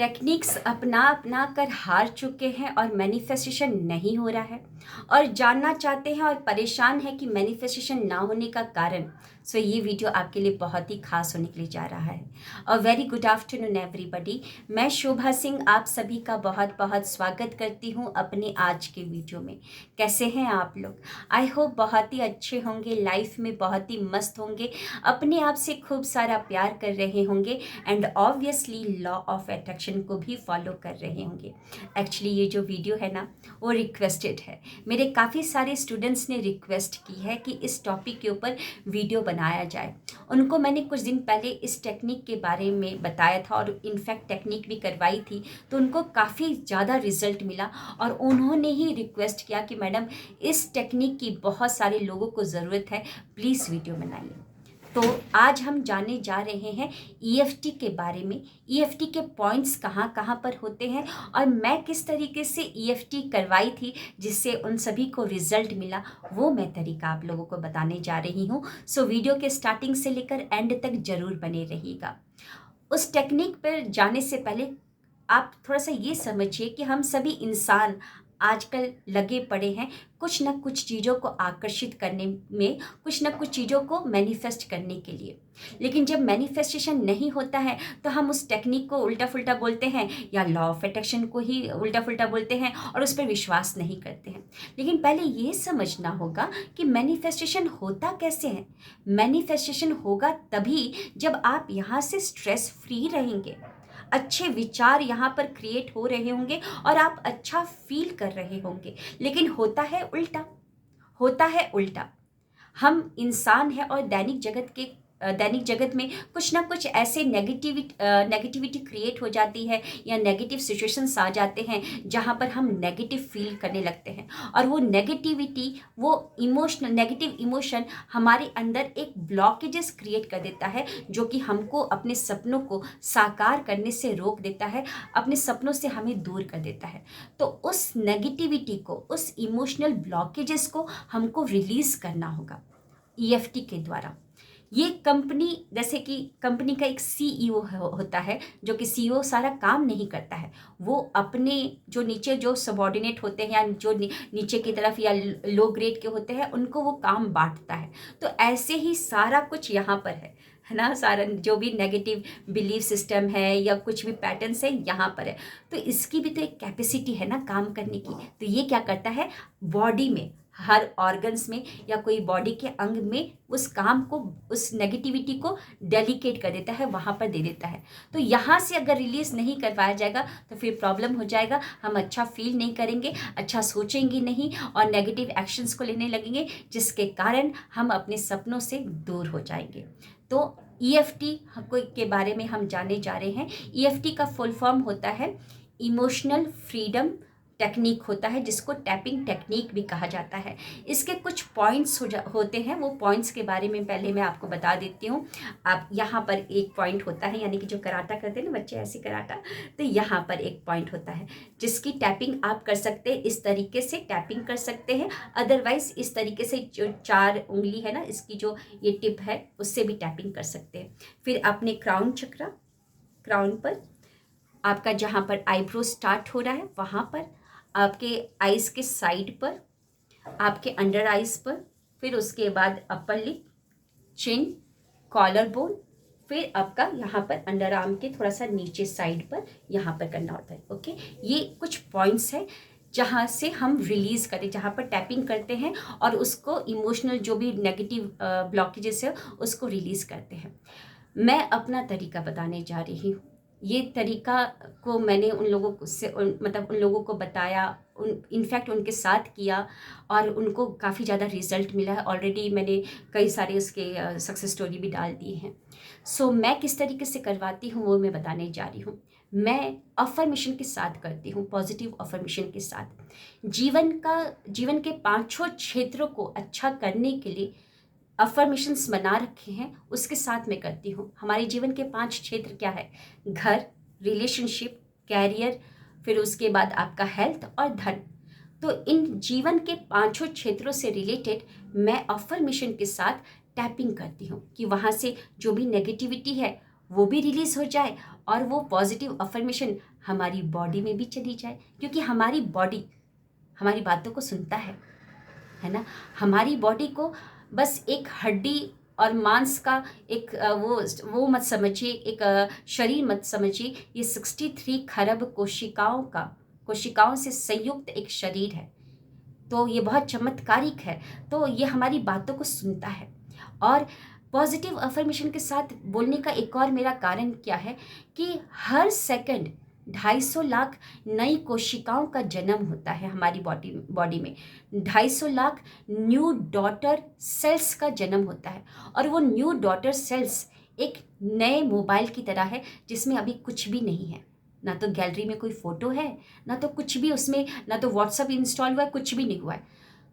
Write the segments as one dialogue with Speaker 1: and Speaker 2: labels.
Speaker 1: Techniques अपना अपना कर हार चुके हैं और मैनिफेस्टेशन नहीं हो रहा है और जानना चाहते हैं और परेशान है कि मैनिफेस्टेशन ना होने का कारण। सो ये वीडियो आपके लिए बहुत ही खास होने के लिए जा रहा है। और वेरी गुड आफ्टरनून एवरीबॉडी। मैं शोभा सिंह आप सभी का बहुत बहुत स्वागत करती हूँ अपने आज के वीडियो में। कैसे हैं आप लोग? आई होप बहुत ही अच्छे होंगे, लाइफ में बहुत ही मस्त होंगे, अपने आप से खूब सारा प्यार कर रहे होंगे and obviously law of attraction को भी फॉलो कर रहे होंगे। एक्चुअली ये जो वीडियो है ना वो रिक्वेस्टेड है। मेरे काफ़ी सारे स्टूडेंट्स ने रिक्वेस्ट की है कि इस टॉपिक के ऊपर वीडियो बनाया जाए। उनको मैंने कुछ दिन पहले इस टेक्निक के बारे में बताया था और इनफैक्ट टेक्निक भी करवाई थी, तो उनको काफ़ी ज़्यादा रिजल्ट मिला और उन्होंने ही रिक्वेस्ट किया कि मैडम इस टेक्निक की बहुत सारे लोगों को ज़रूरत है, प्लीज़ वीडियो बनाइए। तो आज हम जानने जा रहे हैं ईएफटी के बारे में। ईएफटी के पॉइंट्स कहाँ कहाँ पर होते हैं और मैं किस तरीके से ईएफटी करवाई थी जिससे उन सभी को रिजल्ट मिला, वो मैं तरीका आप लोगों को बताने जा रही हूँ। सो वीडियो के स्टार्टिंग से लेकर एंड तक जरूर बने रहिएगा। उस टेक्निक पर जाने से पहले आप थोड़ा सा ये समझिए कि हम सभी इंसान आजकल लगे पड़े हैं कुछ न कुछ चीज़ों को आकर्षित करने में, कुछ न कुछ चीज़ों को मैनिफेस्ट करने के लिए। लेकिन जब मैनिफेस्टेशन नहीं होता है तो हम उस टेक्निक को उल्टा फुल्टा बोलते हैं या लॉ ऑफ अट्रैक्शन को ही उल्टा फुल्टा बोलते हैं और उस पर विश्वास नहीं करते हैं। लेकिन पहले ये समझना होगा कि मैनिफेस्टेशन होता कैसे है। मैनिफेस्टेशन होगा तभी जब आप यहाँ से स्ट्रेस फ्री रहेंगे, अच्छे विचार यहाँ पर क्रिएट हो रहे होंगे और आप अच्छा फील कर रहे होंगे। लेकिन होता है उल्टा, होता है उल्टा। हम इंसान हैं और दैनिक जगत में कुछ ना कुछ ऐसे नेगेटिविटी क्रिएट हो जाती है या नेगेटिव सिचुएशंस आ जाते हैं जहाँ पर हम नेगेटिव फील करने लगते हैं और वो नेगेटिविटी, वो नेगेटिव इमोशन हमारे अंदर एक ब्लॉकेजेस क्रिएट कर देता है जो कि हमको अपने सपनों को साकार करने से रोक देता है, अपने सपनों से हमें दूर कर देता है। तो उस नेगेटिविटी को, उस इमोशनल ब्लॉकेजेस को हमको रिलीज करना होगा ईएफटी के द्वारा। ये कंपनी, जैसे कि कंपनी का एक सीईओ होता है जो कि सीईओ सारा काम नहीं करता है, वो अपने जो नीचे जो सबॉर्डिनेट होते हैं या जो नीचे की तरफ या लो ग्रेड के होते हैं उनको वो काम बांटता है। तो ऐसे ही सारा कुछ यहाँ पर है ना, सारा जो भी नेगेटिव बिलीफ सिस्टम है या कुछ भी पैटर्न्स है यहाँ पर है। तो इसकी भी तो एक कैपेसिटी है ना काम करने की। तो ये क्या करता है, बॉडी में हर ऑर्गन्स में या कोई बॉडी के अंग में उस काम को, उस नेगेटिविटी को डेलीकेट कर देता है, वहाँ पर दे देता है। तो यहाँ से अगर रिलीज नहीं करवाया जाएगा तो फिर प्रॉब्लम हो जाएगा। हम अच्छा फील नहीं करेंगे, अच्छा सोचेंगे नहीं और नेगेटिव एक्शंस को लेने लगेंगे जिसके कारण हम अपने सपनों से दूर हो जाएंगे। तो ईएफटी के बारे में हम जानने जा रहे हैं। ईएफटी का फुल फॉर्म होता है इमोशनल फ्रीडम टेक्निक होता है, जिसको टैपिंग टेक्निक भी कहा जाता है। इसके कुछ पॉइंट्स होते हैं, वो पॉइंट्स के बारे में पहले मैं आपको बता देती हूँ। आप यहाँ पर एक पॉइंट होता है, यानी कि जो कराटा करते हैं ना बच्चे, ऐसे कराटा, तो यहाँ पर एक पॉइंट होता है जिसकी टैपिंग आप कर सकते हैं। इस तरीके से टैपिंग कर सकते हैं, अदरवाइज इस तरीके से जो 4 उंगली है ना, इसकी जो ये टिप है उससे भी टैपिंग कर सकते हैं। फिर अपने क्राउन चक्रा, क्राउन पर आपका जहाँ पर आईब्रो स्टार्ट हो रहा है वहाँ पर, आपके आइज के साइड पर, आपके अंडर आइज पर, फिर उसके बाद अपर लिप, चिन, कॉलर बोन, फिर आपका यहाँ पर अंडर आर्म के थोड़ा सा नीचे साइड पर यहाँ पर करना होता है। ओके, ये कुछ पॉइंट्स हैं जहाँ से हम रिलीज करें, जहाँ पर टैपिंग करते हैं और उसको इमोशनल जो भी नेगेटिव ब्लॉकेजेस है उसको रिलीज करते हैं। मैं अपना तरीका बताने जा रही हूँ। ये तरीका को मैंने उन लोगों से मतलब उन लोगों को बताया, इनफैक्ट उनके साथ किया और उनको काफ़ी ज़्यादा रिजल्ट मिला है। ऑलरेडी मैंने कई सारे उसके सक्सेस स्टोरी भी डाल दिए हैं। सो मैं किस तरीके से करवाती हूँ वो मैं बताने जा रही हूँ। मैं अफर्मेशन के साथ करती हूँ, पॉजिटिव अफर्मेशन के साथ। जीवन के पांचों क्षेत्रों को अच्छा करने के लिए अफर्मेशंस बना रखे हैं, उसके साथ मैं करती हूँ। हमारे जीवन के 5 क्षेत्र क्या है? घर, रिलेशनशिप, कैरियर, फिर उसके बाद आपका हेल्थ और धन। तो इन जीवन के 5 क्षेत्रों से रिलेटेड मैं अफर्मेशन के साथ टैपिंग करती हूँ कि वहाँ से जो भी नेगेटिविटी है वो भी रिलीज़ हो जाए और वो पॉजिटिव अफर्मेशन हमारी बॉडी में भी चली जाए, क्योंकि हमारी बॉडी हमारी बातों को सुनता है ना। हमारी बॉडी को बस एक हड्डी और मांस का एक वो मत समझिए, एक शरीर मत समझिए। ये 63 खरब कोशिकाओं से संयुक्त एक शरीर है। तो ये बहुत चमत्कारिक है। तो ये हमारी बातों को सुनता है। और पॉजिटिव अफर्मेशन के साथ बोलने का एक और मेरा कारण क्या है कि हर सेकंड 250 लाख नई कोशिकाओं का जन्म होता है हमारी बॉडी में। 250 लाख न्यू डॉटर सेल्स का जन्म होता है। और वो न्यू डॉटर सेल्स एक नए मोबाइल की तरह है जिसमें अभी कुछ भी नहीं है। ना तो गैलरी में कोई फ़ोटो है, ना तो कुछ भी उसमें, ना तो व्हाट्सअप इंस्टॉल हुआ है, कुछ भी नहीं हुआ है।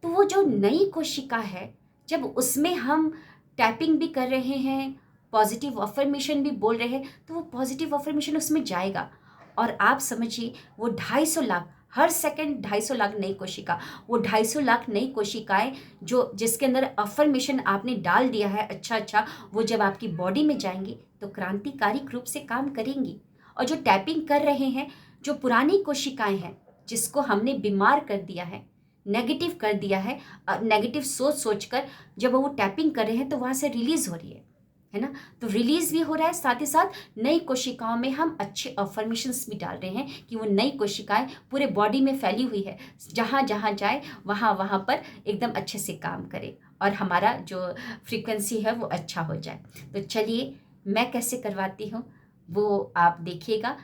Speaker 1: तो वो जो नई कोशिका है, जब उसमें हम टैपिंग भी कर रहे हैं, पॉजिटिव अफर्मेशन भी बोल रहे हैं, तो वो पॉजिटिव अफर्मेशन उसमें जाएगा। और आप समझिए वो 250 लाख, हर सेकंड 250 लाख नई कोशिका, वो 250 लाख नई कोशिकाएं जो जिसके अंदर अफर्मेशन आपने डाल दिया है अच्छा, वो जब आपकी बॉडी में जाएंगी तो क्रांतिकारी रूप से काम करेंगी। और जो टैपिंग कर रहे हैं, जो पुरानी कोशिकाएं हैं जिसको हमने बीमार कर दिया है, नेगेटिव कर दिया है, नेगेटिव सोच कर जब वो टैपिंग कर रहे हैं तो वहाँ से रिलीज़ हो रही है ना। तो रिलीज़ भी हो रहा है, साथ ही साथ नई कोशिकाओं में हम अच्छे अफर्मेशंस भी डाल रहे हैं कि वो नई कोशिकाएं पूरे बॉडी में फैली हुई है, जहाँ जहाँ जाए वहाँ पर एकदम अच्छे से काम करे और हमारा जो फ्रीक्वेंसी है वो अच्छा हो जाए। तो चलिए मैं कैसे करवाती हूँ वो आप देखिएगा।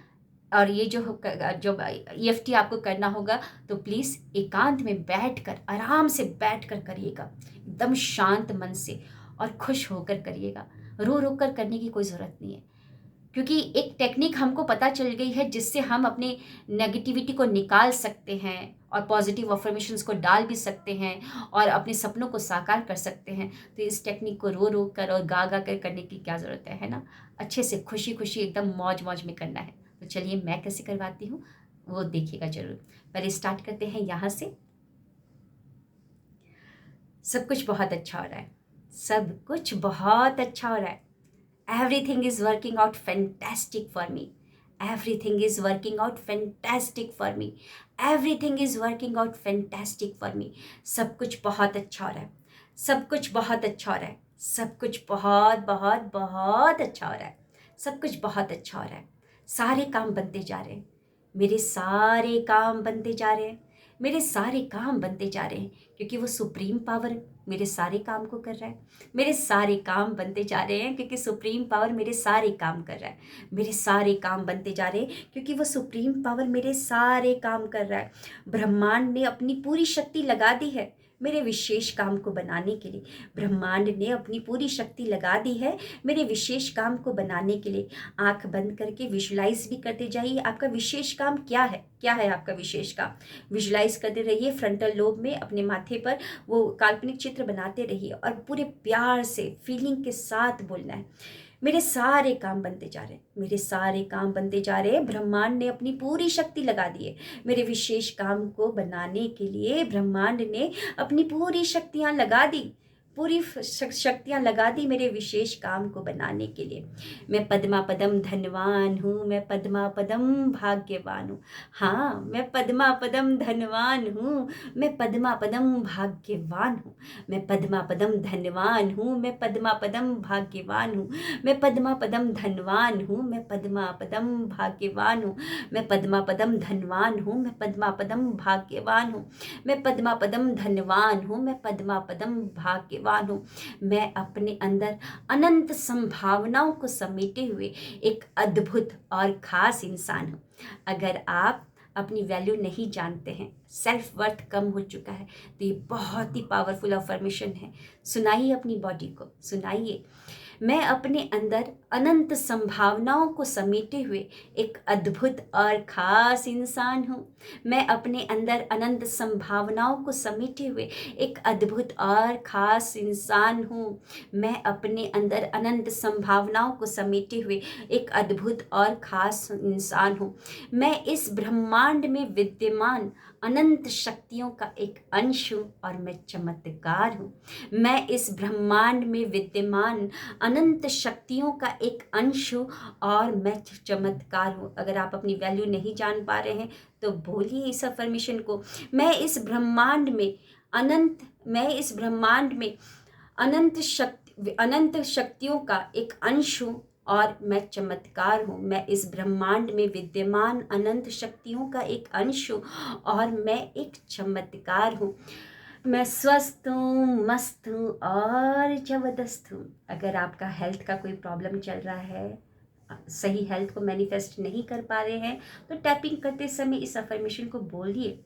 Speaker 1: और ये जो EFT आपको करना होगा तो प्लीज़ एकांत में बैठकर, आराम से बैठकर करिएगा, एकदम शांत मन से और खुश होकर करिएगा। रो रो कर करने की कोई ज़रूरत नहीं है, क्योंकि एक टेक्निक हमको पता चल गई है जिससे हम अपने नेगेटिविटी को निकाल सकते हैं और पॉजिटिव अफर्मेशंस को डाल भी सकते हैं और अपने सपनों को साकार कर सकते हैं। तो इस टेक्निक को रो रो कर और गा गा कर करने की क्या ज़रूरत है ना। अच्छे से खुशी खुशी एकदम मौज मौज में करना है। तो चलिए मैं कैसे करवाती हूँ वो देखिएगा ज़रूर। पहले स्टार्ट करते हैं यहाँ से। सब कुछ बहुत अच्छा हो रहा है, सब कुछ बहुत अच्छा हो रहा है। Everything is working out fantastic for me. Everything is working out fantastic for me. Everything is working out fantastic for me. सब कुछ बहुत अच्छा हो रहा है, सब कुछ बहुत अच्छा हो रहा है, सब कुछ बहुत बहुत बहुत अच्छा हो रहा है, सब कुछ बहुत अच्छा हो रहा है। सारे काम बनते जा रहे हैं, मेरे सारे काम बनते जा रहे हैं, मेरे सारे काम बनते जा रहे हैं, क्योंकि वो सुप्रीम पावर मेरे सारे काम को कर रहा है। मेरे सारे काम बनते जा रहे हैं क्योंकि सुप्रीम पावर मेरे सारे काम कर रहा है। मेरे सारे काम बनते जा रहे हैं क्योंकि वो सुप्रीम पावर मेरे सारे काम कर रहा है। ब्रह्मांड ने अपनी पूरी शक्ति लगा दी है मेरे विशेष काम को बनाने के लिए। ब्रह्मांड ने अपनी पूरी शक्ति लगा दी है मेरे विशेष काम को बनाने के लिए। आंख बंद करके विजुलाइज भी करते जाइए आपका विशेष काम क्या है, क्या है आपका विशेष काम। विजुलाइज करते रहिए फ्रंटल लोब में, अपने माथे पर वो काल्पनिक चित्र बनाते रहिए और पूरे प्यार से फीलिंग के साथ बोलना है, मेरे सारे काम बनते जा रहे हैं, मेरे सारे काम बनते जा रहे हैं। ब्रह्मांड ने अपनी पूरी शक्ति लगा दी है मेरे विशेष काम को बनाने के लिए। ब्रह्मांड ने अपनी पूरी शक्तियाँ लगा दी, पूरी शक्तियाँ लगा दी मेरे विशेष काम को बनाने के लिए। मैं पद्मा पदम धनवान हूँ, मैं पद्मा पदम भाग्यवान हूँ। हाँ, मैं पद्मा पदम धनवान हूँ, मैं पद्मा पदम भाग्यवान हूँ। मैं पद्मा पदम धनवान हूँ, मैं पद्मा पदम भाग्यवान हूँ। मैं पद्मा पदम धनवान हूँ, मैं पद्मा पदम भाग्यवान हूँ। मैं पद्मा पदम धनवान हूँ, मैं पद्मा पदम भाग्यवान हूँ। मैं पद्मा पदम धनवान हूँ, मैं पद्मा पदम भाग्यवान हूँ। मैं अपने अंदर अनंत संभावनाओं को समेटे हुए एक अद्भुत और खास इंसान हूँ। अगर आप अपनी वैल्यू नहीं जानते हैं, सेल्फ वर्थ कम हो चुका है, तो ये बहुत ही पावरफुल अफर्मेशन है। सुनाइए अपनी बॉडी को, सुनाइए, मैं अपने अंदर अनंत संभावनाओं को समेटे हुए एक अद्भुत और खास इंसान हूँ। मैं अपने अंदर अनंत संभावनाओं को समेटे हुए एक अद्भुत और खास इंसान हूँ। मैं अपने अंदर अनंत संभावनाओं को समेटे हुए एक अद्भुत और खास इंसान हूँ। मैं इस ब्रह्मांड में विद्यमान अनंत शक्तियों का एक अंश हूँ और मैं चमत्कार हूँ। मैं इस ब्रह्मांड में विद्यमान अनंत शक्तियों का एक अंश हूँ और मैं चमत्कार हूँ। अगर आप अपनी वैल्यू नहीं जान पा रहे हैं तो बोलिए इस अफर्मेशन को, मैं इस ब्रह्मांड में अनंत शक्तियों का एक अंश हूँ और मैं चमत्कार हूँ। मैं इस ब्रह्मांड में विद्यमान अनंत शक्तियों का एक अंश हूँ और मैं एक चमत्कार हूँ। मैं स्वस्थ हूँ, मस्त हूँ और जबरदस्त हूँ। अगर आपका हेल्थ का कोई प्रॉब्लम चल रहा है, सही हेल्थ को मैनिफेस्ट नहीं कर पा रहे हैं, तो टैपिंग करते समय इस अफर्मेशन को बोलिए,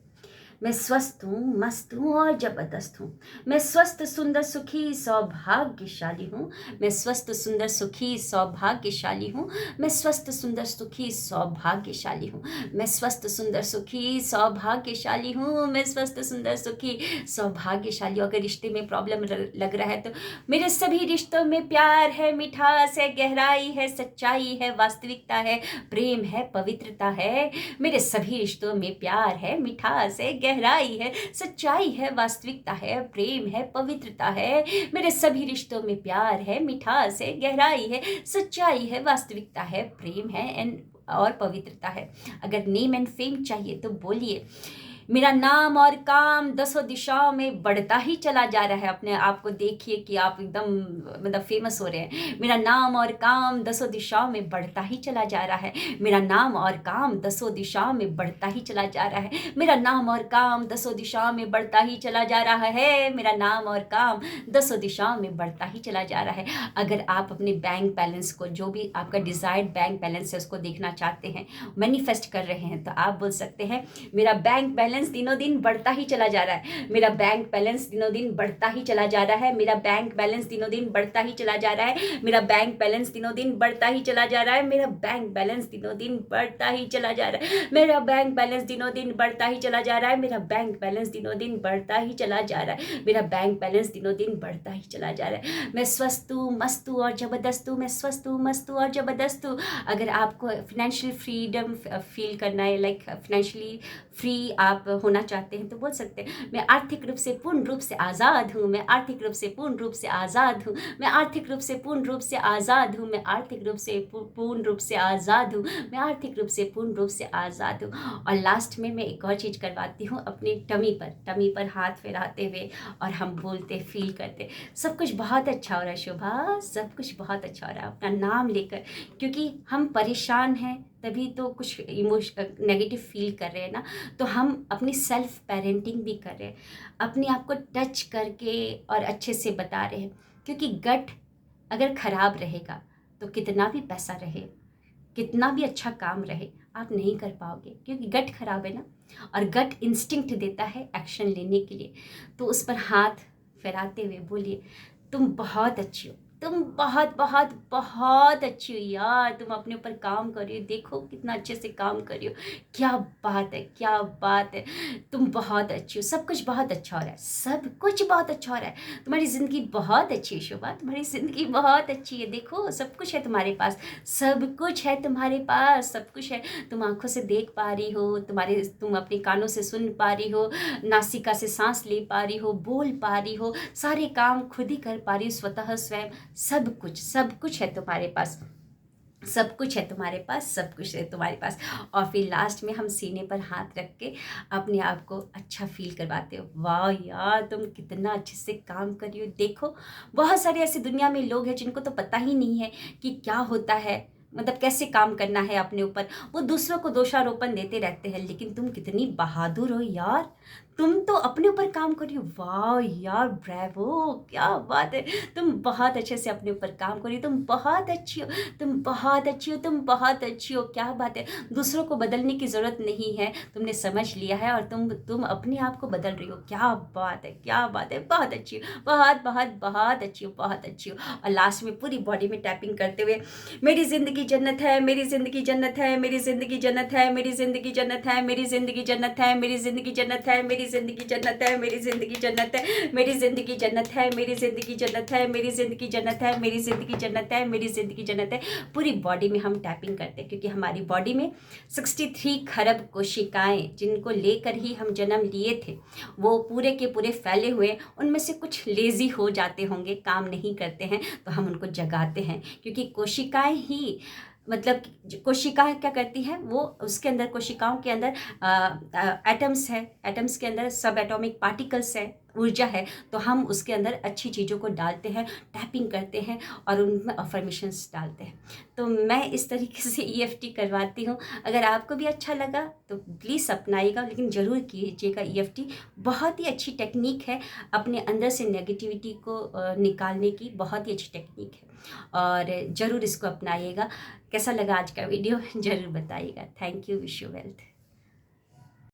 Speaker 1: मैं स्वस्थ हूँ, मस्त हूँ और जबरदस्त हूँ। मैं स्वस्थ, सुंदर, सुखी, सौभाग्यशाली हूँ। मैं स्वस्थ, सुंदर, सुखी, सौभाग्यशाली हूँ। मैं स्वस्थ, सुंदर, सुखी, सौभाग्यशाली हूँ। मैं स्वस्थ, सुंदर, सुखी, सौभाग्यशाली हूँ। मैं स्वस्थ, सुंदर, सुखी, सौभाग्यशाली। अगर रिश्ते में प्रॉब्लम लग रहा है तो मेरे सभी रिश्तों में प्यार है, मिठास है, गहराई है, सच्चाई है, वास्तविकता है, प्रेम है, पवित्रता है। मेरे सभी रिश्तों में प्यार है, मिठास है, गहराई है, सच्चाई है, वास्तविकता है, प्रेम है, पवित्रता है। मेरे सभी रिश्तों में प्यार है, मिठास है, गहराई है, सच्चाई है, वास्तविकता है, प्रेम है और पवित्रता है। अगर नेम एंड फेम चाहिए तो बोलिए, मेरा नाम और काम 10 दिशाओं में बढ़ता ही चला जा रहा है। अपने आप को देखिए कि आप एकदम मतलब फेमस हो रहे हैं। मेरा नाम और काम 10 दिशाओं में बढ़ता ही चला जा रहा है। मेरा नाम और काम 10 दिशाओं में बढ़ता ही चला जा रहा है। मेरा नाम और काम 10 दिशाओं में बढ़ता ही चला जा रहा है। मेरा नाम और काम 10 दिशाओं में बढ़ता ही चला जा रहा है। अगर आप अपने बैंक बैलेंस को, जो भी आपका डिजायर्ड बैंक बैलेंस है, उसको देखना चाहते हैं, मैनिफेस्ट कर रहे हैं, तो आप बोल सकते हैं, मेरा बैंक बैलेंस दिनों दिन बढ़ता ही चला जा रहा है। मेरा बैंक बैलेंस दिनों दिन बढ़ता ही चला जा रहा है। मेरा बैंक बैलेंस दिनों दिन बढ़ता ही चला जा रहा है। मेरा बैंक बैलेंस दिनों दिन बढ़ता ही चला जा रहा है। मेरा बैंक बैलेंस दिनों दिन बढ़ता ही चला जा रहा है। मेरा बैंक बैलेंस दिनों दिन बढ़ता ही चला जा रहा है। मेरा बैंक बैलेंस दिनों दिन बढ़ता ही चला जा रहा है। मेरा बैंक बैलेंस दिनों दिन बढ़ता ही चला जा रहा है। मैं स्वस्थ हूँ, मस्त हूँ और जबरदस्त हूँ। मैं स्वस्थ हूँ, मस्त हूँ और जबरदस्त हूँ। अगर आपको फाइनेंशियल फ्रीडम फील करना है, लाइक फाइनेंशियली फ्री आप होना चाहते हैं, तो बोल सकते हैं, मैं आर्थिक रूप से पूर्ण रूप से आज़ाद हूँ। मैं आर्थिक रूप से पूर्ण रूप से आज़ाद हूँ। मैं आर्थिक रूप से पूर्ण रूप से आज़ाद हूँ। मैं आर्थिक रूप से पूर्ण रूप से आज़ाद हूँ। मैं आर्थिक रूप से पूर्ण रूप से आज़ाद हूँ। और लास्ट में मैं एक और चीज़ करवाती हूँ, अपनी टमी पर हाथ फैलाते हुए, और हम बोलते, फील करते, सब कुछ बहुत अच्छा हो रहा है शोभा, सब कुछ बहुत अच्छा हो रहा है, अपना नाम लेकर। क्योंकि हम परेशान हैं तभी तो कुछ नेगेटिव फील कर रहे हैं ना, तो हम अपनी सेल्फ पेरेंटिंग भी कर रहे हैं, अपने आप को टच करके और अच्छे से बता रहे हैं। क्योंकि गट अगर खराब रहेगा तो कितना भी पैसा रहे, कितना भी अच्छा काम रहे, आप नहीं कर पाओगे, क्योंकि गट खराब है ना। और गट इंस्टिंक्ट देता है एक्शन लेने के लिए। तो उस पर हाथ फैलाते हुए बोलिए, तुम बहुत अच्छी हो, तुम बहुत बहुत बहुत अच्छी हो यार, तुम अपने ऊपर काम कर रही हो, देखो कितना अच्छे से काम कर रही हो, क्या बात है, क्या बात है, तुम बहुत अच्छी हो, सब कुछ बहुत अच्छा हो रहा है, सब कुछ बहुत अच्छा हो रहा है, तुम्हारी ज़िंदगी बहुत अच्छी है शोभा, तुम्हारी ज़िंदगी बहुत अच्छी है, देखो सब कुछ है तुम्हारे पास, सब कुछ है तुम्हारे पास, सब कुछ है, तुम आंखों से देख पा रही हो, तुम अपने कानों से सुन पा रही हो, नासिका से सांस ले पा रही हो, बोल पा रही हो, सारे काम खुद ही कर पा रही हो, स्वतः स्वयं, सब कुछ है तुम्हारे पास, सब कुछ है तुम्हारे पास, सब कुछ है तुम्हारे पास। और फिर लास्ट में हम सीने पर हाथ रख के अपने आप को अच्छा फील करवाते हो, वाह यार तुम कितना अच्छे से काम कर रही हो, देखो बहुत सारे ऐसे दुनिया में लोग हैं जिनको तो पता ही नहीं है कि क्या होता है, मतलब कैसे काम करना है अपने ऊपर, वो दूसरों को दोषारोपण देते रहते हैं, लेकिन तुम कितनी बहादुर हो यार, तुम तो अपने ऊपर काम कर रही हो, वाह यार ब्रेवो, क्या बात है, तुम बहुत अच्छे से अपने ऊपर काम कर रही हो, तुम बहुत अच्छी हो, तुम बहुत अच्छी हो, तुम बहुत अच्छी हो, क्या बात है, दूसरों को बदलने की ज़रूरत नहीं है, तुमने समझ लिया है और तुम अपने आप को बदल रही हो, क्या बात है, क्या बात है, बहुत अच्छी हो, बहुत बहुत बहुत अच्छी हो, बहुत अच्छी हो। और लास्ट में पूरी बॉडी में टैपिंग करते हुए, मेरी ज़िंदगी जन्नत है, मेरी ज़िंदगी जन्नत है, मेरी ज़िंदगी जन्नत है, मेरी ज़िंदगी जन्नत है, मेरी ज़िंदगी जन्नत है, मेरी ज़िंदगी जन्नत है, मेरी ज़िंदगी जन्नत है, मेरी ज़िंदगी जन्नत है, मेरी ज़िंदगी जन्नत है, मेरी ज़िंदगी जन्नत है, मेरी ज़िंदगी जन्नत है, मेरी ज़िंदगी जन्नत है, मेरी ज़िंदगी जन्नत है। पूरी बॉडी में हम टैपिंग करते हैं, क्योंकि हमारी बॉडी में 63 खरब कोशिकाएं जिनको लेकर ही हम जन्म लिए थे, वो पूरे के पूरे फैले हुए। उनमें से कुछ लेज़ी हो जाते होंगे, काम नहीं करते हैं, तो हम उनको जगाते हैं, क्योंकि कोशिकाएं ही मतलब कोशिकाएं क्या करती हैं, वो उसके अंदर कोशिकाओं के अंदर एटम्स है, एटम्स के अंदर सब एटॉमिक पार्टिकल्स है, ऊर्जा है। तो हम उसके अंदर अच्छी चीज़ों को डालते हैं, टैपिंग करते हैं और उनमें अफर्मेशंस डालते हैं। तो मैं इस तरीके से EFT करवाती हूँ। अगर आपको भी अच्छा लगा तो प्लीज़ अपनाइएगा, लेकिन ज़रूर कीजिएगा। EFT बहुत ही अच्छी टेक्निक है, अपने अंदर से नेगेटिविटी को निकालने की बहुत ही अच्छी टेक्निक है, और ज़रूर इसको अपनाइएगा। कैसा लगा आज का वीडियो ज़रूर बताइएगा। Thank you, wish you wealth.